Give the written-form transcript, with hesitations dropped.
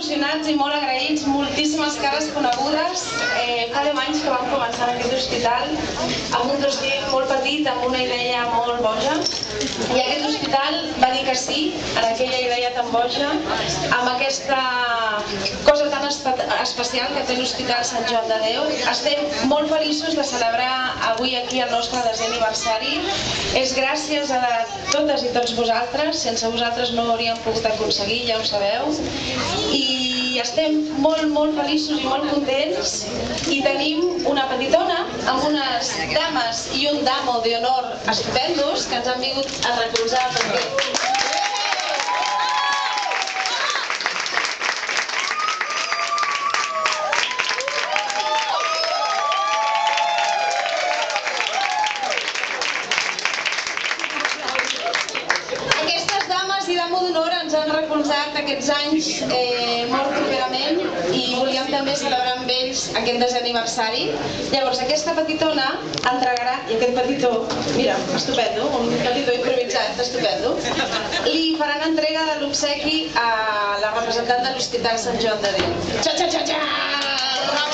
emocionats i molt agraïts, moltíssimes cares conegudes. Fa 10 anys que vam començar en aquest hospital amb un dossier molt petit, amb una idea molt boja, i aquest hospital va dir que sí a aquella idea tan boja, amb aquesta cosa tan especial que té l'Hospital Sant Joan de Déu. Estem molt feliços de celebrar avui aquí el nostre 10è aniversari. És gràcies a totes i tots vosaltres, sense vosaltres no ho hauríem pogut aconseguir, ja ho sabeu. I estem molt feliços i molt contents, i tenim una petitona amb unes dames i un damo d'honor estupendos que ens han vingut a recolzar perquè... Aquestes dames i damo d'honor ens han recolzat aquests anys molt properament i volíem també celebrar amb ells aquest 10è aniversari. Llavors aquesta petitona entregarà, i aquest petitó, mira, estupendo, un petitó improvisat, estupendo, li faran entrega de l'obsequi a la representant de l'Hospital Sant Joan de Déu. Xa-xa-xa-xa!